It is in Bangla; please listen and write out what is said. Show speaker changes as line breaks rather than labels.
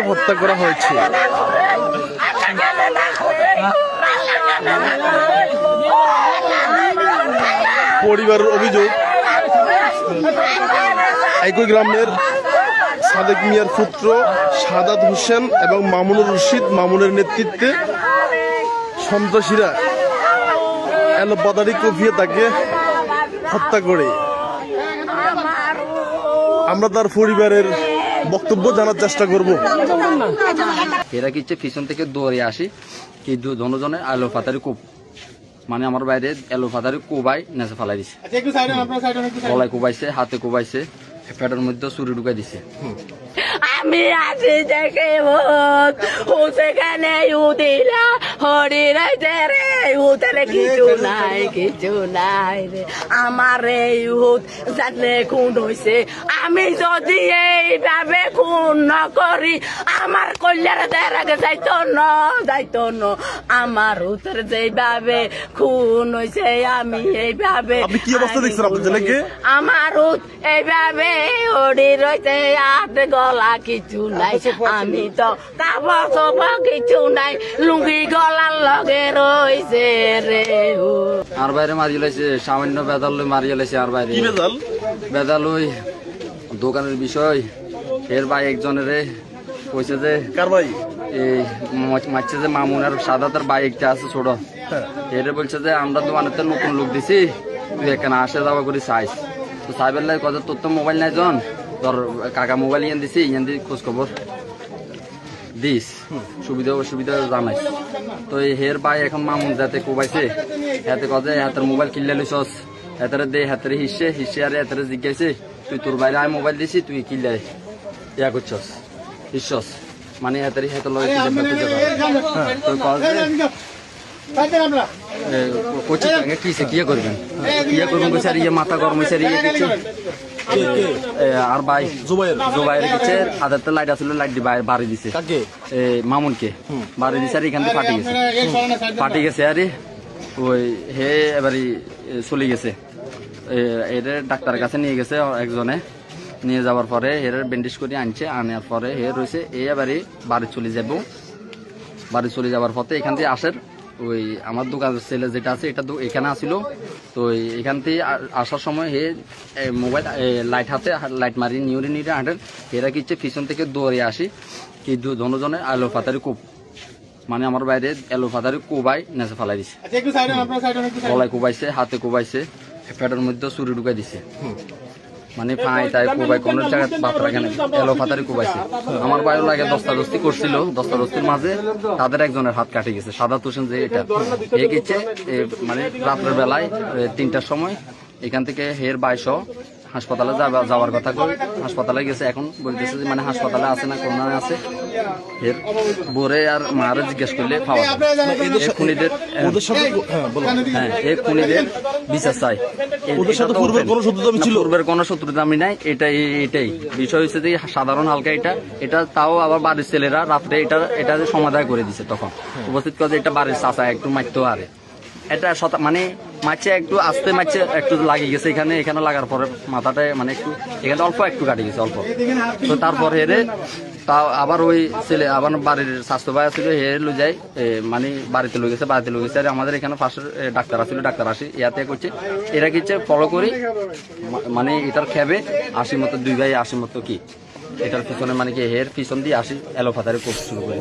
নির্মমভাবে হত্যা করা হয়েছে। পরিবারের অভিযোগ, একই গ্রামের সাদেক মিয়ার পুত্র সাদাত হোসেন এবং মামুনুর রশিদ মামুনের নেতৃত্বে সন্ত্রাসীরা এলোপাতাড়ি কুপিয়ে তাকে হত্যা করে। আমরা তার পরিবারের বক্তব্য জানার চেষ্টা করব।
এরা কিচ্ছে পিছন থেকে দৌড়ে আসি কি জনজনে আলো ফাতারি কোপ, মানে আমার বাইরে এলো ফাতারি কোবাই নেচে ফেলাই দিছে, গলায় কোবাইছে, হাতে কোবাইছে, পেটের মধ্যে ছুরি ঢুকাই দিছে।
আমি আছি দেখে সেখানে উদিলা হরি রাইতে রে উতলে কিছু নাই রে আমার এই হুত জানলে খুন হয়েছে। আমি যদি এইভাবে খুন ন করি আমার কল্যাণ দেওয়ার আগে যাইতো ন আমার হুতের যেভাবে খুন হয়েছে আমি এইভাবে আমার হুত এইভাবে হরি রয়েছে আট গলা কিছু নাই, আমি তো কাপড় চোপড় কিছু নাই, লুঙ্গি গলার লগে রয়েছে রে।
আর বাইরে মারি লাইছে, সামান্য বেদাল মারি লাইছে। আর বাইরে বেদাল ওই দোকানের বিষয় এর ভাই একজনের কইছে যে
কার ভাই
এই মারছে যে মামুন আর সাদাতার ভাই একটা আছে ছোট, এর বলছে যে আমরা দোকানেতে নতুন লোক দিছি, তুই এখানে আসে যাওয়া করি চাইস। তো সাইবের লাই কথা তোর তো মোবাইল নাই জন, তোর কাকা মোবাইল ইয়ান দিছি, ইয়ান দিয়ে খোঁজ খবর দিস, সুবিধা অসুবিধা জানাইস। তো হের ভাই এখন মামুন যাতে কোবাইছে, হাতে কথা হাতের মোবাইল কিনলে লইছস, হাতের দে হাতের হিসে আর হাতের জিজ্ঞাসে তুই তোর বাইরে আমি মোবাইল দিছি তুই কিনলে ইয়া করছস হিসস, মানে হাতের হাতের লগে কিয়া করবেন কইছে আর ইয়ে মাথা গরম হয়েছে আর ইয়ে কিছু। আর ভাই জুবাইয়ের কিছু হাতের লাইট আসলে লাইট দিয়ে বাড়ি দিছে মামুনকে বাড়ি দিছে আর এখান থেকে ফাটি গেছে আর ওই হে এবারই চলে গেছে। এর ডাক্তারের কাছে নিয়ে গেছে একজনে, নিয়ে যাওয়ার পরে এর ব্যান্ডেজ করে আনছে, আনার পরে হে রয়েছে এবারে বাড়ি চলে যাব। বাড়ি চলে যাওয়ার পথে এখান থেকে আসের ওই আমার দোকানের ছেলে যেটা আছে এটা এখানে আসিল। তো এখান থেকে আসার সময় হে মোবাইল লাইট হাতে লাইট মারি নিউরে হাঁটেন, এরা কিচ্ছে পিছন থেকে দৌড়ে আসি কি জনজনে আলো ফাতারি কোপ, মানে আমার বাইরে এলো ফাতারি কোবাই নেচে ফেলাই দিছে, গলায় কোবাইছে, হাতে কোবাইছে, পেটের মধ্যে ছুরি ঢুকাই দিছে, মানে ফাঁই তাই কোবাই কোন জায়গায় বাপ রাখে না, এলো ফাতারি কোবাইছে। আমার বাইরে লাগে দস্তাদস্তি করছিল, দস্তাদস্তির মাঝে তাদের একজনের হাত কাটে গেছে, সাদাত হোসেন যে এটা এ গেছে মানে রাত্রের বেলায় 3টার সময় এখান থেকে হের 2200 হাসপাতালে যাওয়ার কথা কই, হাসপাতালে গেছে, এখন বলতেছে যে মানে হাসপাতালে আছে না কোন আছে। এর বোরে আর মারে জিজ্ঞেস করলে পাওয়া যায় খুনিদের, হ্যাঁ এই খুনিদের বিচার চাই। পূর্বের কোনো শত্রুতা আমি নাই, এটাই বিষয় হচ্ছে যে সাধারণ হালকা এটা তাও আবার বাড়ির ছেলেরা রাত্রে এটা সমাধান করে দিছে, তখন উপস্থিত করে এটা বাড়ির চাচা একটু মারতে পারে, এটা মানে মাছে একটু আস্তে মাছে একটু লাগিয়ে গেছে এখানে লাগার পরে মাথাটায় মানে একটু এখানে অল্প একটু কাটে গেছে অল্প। তো তারপরে হেরে তাও আবার ওই ছেলে আবার বাড়ির স্বাস্থ্য ভাই আসছিল হে লই যায়, মানে বাড়িতে লই গেছে আর আমাদের এখানে পাশের ডাক্তার আসছিল, ডাক্তার আসি ইয়াতে করছে এরা কিচ্ছে ফলো করি, মানে এটার খেবে 80 মতো 2 ভাই 80 মতো কি এটার পিছনে মানে কি হের পিছন দিয়ে আসি এলোপাতারি কোর্স শুরু করে।